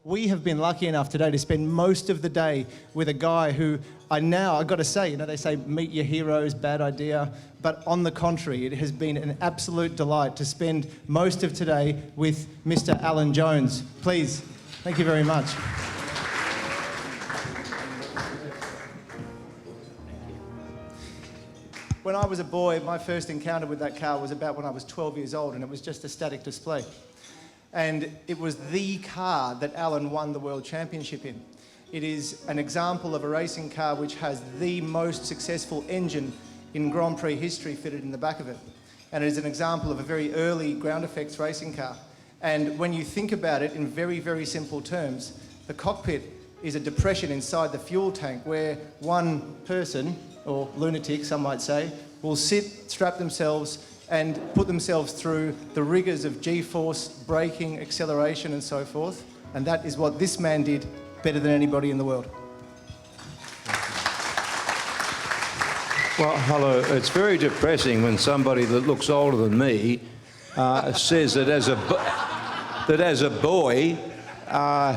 We have been lucky enough today to spend most of the day with a guy who I've got to say, they say meet your heroes, bad idea, but on the contrary, it has been an absolute delight to spend most of today with Mr. Alan Jones. Please, thank you very much. When I was a boy, my first encounter with that car was about when I was 12 years old, and it was just a static display. And it was the car that Alan won the World Championship in. It is an example of a racing car which has the most successful engine in Grand Prix history fitted in the back of it. And it is an example of a very early ground effects racing car. And when you think about it in very, very simple terms, the cockpit is a depression inside the fuel tank where one person, or lunatic some might say, will sit, strap themselves and put themselves through the rigours of G-force, braking, acceleration and so forth. And that is what this man did better than anybody in the world. Well, hello. It's very depressing when somebody that looks older than me says that as a boy,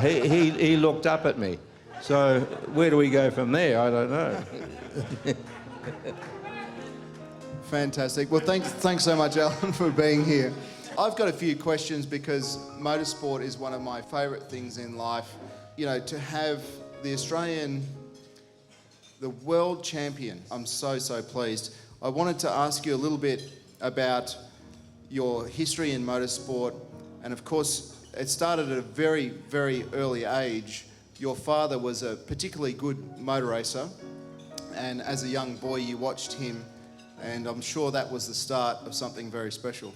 he looked up at me. So where do we go from there? I don't know. Fantastic. Well, thanks so much, Alan, for being here. I've got a few questions because motorsport is one of my favourite things in life. You know, to have the world champion, I'm so pleased. I wanted to ask you a little bit about your history in motorsport, and of course, it started at a very, very early age. Your father was a particularly good motor racer, and as a young boy, you watched him, and I'm sure that was the start of something very special.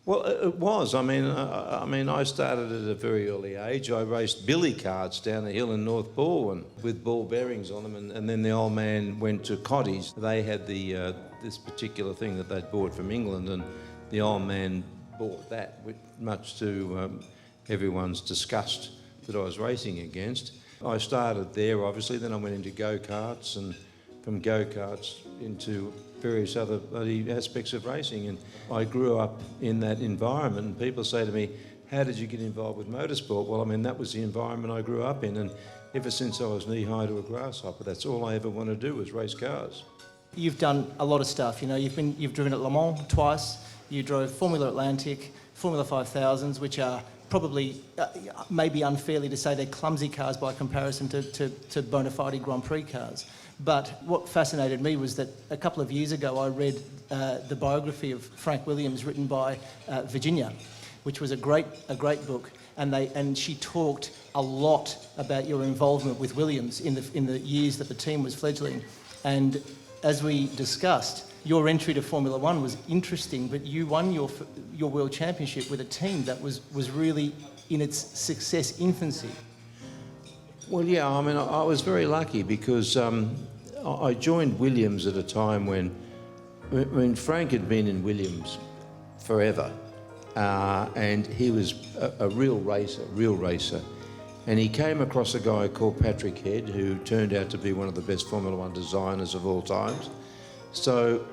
Well, it was. I mean, I started at a very early age. I raced billy carts down the hill in North Balwyn with ball bearings on them, and then the old man went to Cotties. They had this particular thing that they'd bought from England, and the old man bought that, much to everyone's disgust that I was racing against. I started there, obviously, then I went into go-karts, and from go-karts into various other aspects of racing. And I grew up in that environment, and people say to me, how did you get involved with motorsport? Well, I mean, that was the environment I grew up in, and ever since I was knee-high to a grasshopper, that's all I ever wanted to do was race cars. You've done a lot of stuff, you've driven at Le Mans twice, you drove Formula Atlantic, Formula 5000s, which are probably, maybe unfairly to say they're clumsy cars by comparison to bona fide Grand Prix cars. But what fascinated me was that a couple of years ago I read the biography of Frank Williams written by Virginia, which was a great book, and she talked a lot about your involvement with Williams in the years that the team was fledgling. And as we discussed, your entry to Formula One was interesting, but you won your World Championship with a team that was really in its success infancy. Well, yeah, I mean, I was very lucky because I joined Williams at a time when Frank had been in Williams forever, and he was a real racer. And he came across a guy called Patrick Head, who turned out to be one of the best Formula One designers of all times. So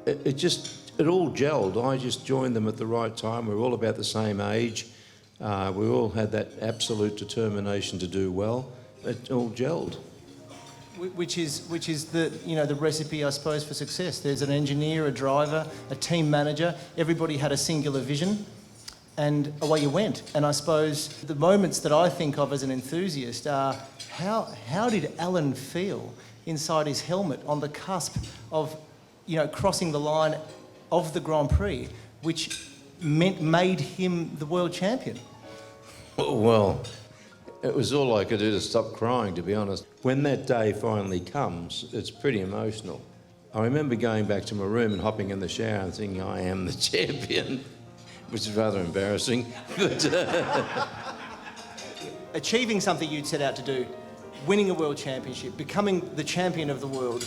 it all gelled. I just joined them at the right time. We were all about the same age. We all had that absolute determination to do well. It all gelled. Which is the recipe, I suppose, for success. There's an engineer, a driver, a team manager. Everybody had a singular vision, and away you went. And I suppose the moments that I think of as an enthusiast are how did Alan feel inside his helmet on the cusp of crossing the line of the Grand Prix, which made him the world champion? Well, it was all I could do to stop crying, to be honest. When that day finally comes, it's pretty emotional. I remember going back to my room and hopping in the shower and thinking, I am the champion, which is rather embarrassing. But achieving something you'd set out to do, winning a world championship, becoming the champion of the world,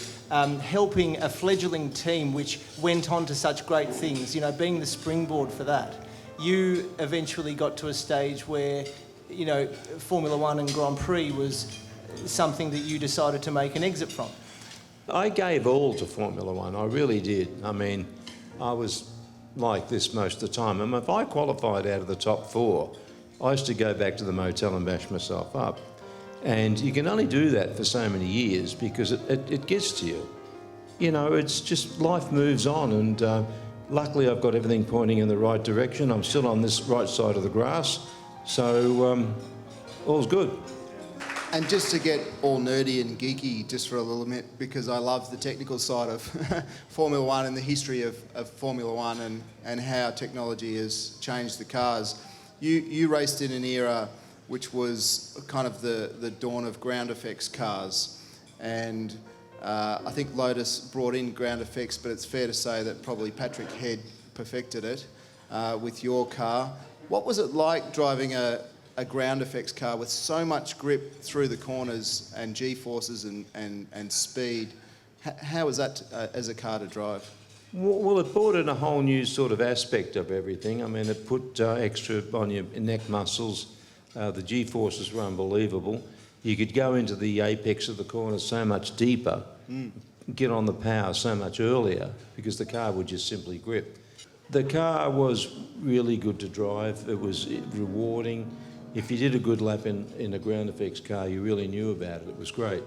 helping a fledgling team which went on to such great things, being the springboard for that. You eventually got to a stage where, Formula One and Grand Prix was something that you decided to make an exit from. I gave all to Formula One, I really did. I mean, I was like this most of the time. And if I qualified out of the top four, I used to go back to the motel and bash myself up. And you can only do that for so many years because it gets to you. You know, it's just life moves on, and luckily I've got everything pointing in the right direction. I'm still on this right side of the grass, so all's good. And just to get all nerdy and geeky just for a little bit, because I love the technical side of Formula One and the history of Formula One and how technology has changed the cars. You raced in an era which was kind of the dawn of ground effects cars. And I think Lotus brought in ground effects, but it's fair to say that probably Patrick Head perfected it with your car. What was it like driving a ground effects car with so much grip through the corners and G-forces and speed? How was that as a car to drive? Well, it brought in a whole new sort of aspect of everything. I mean, it put extra on your neck muscles. The G-forces were unbelievable. You could go into the apex of the corner so much deeper, get on the power so much earlier, because the car would just simply grip. The car was really good to drive. It was rewarding. If you did a good lap in a ground effects car, you really knew about it. It was great.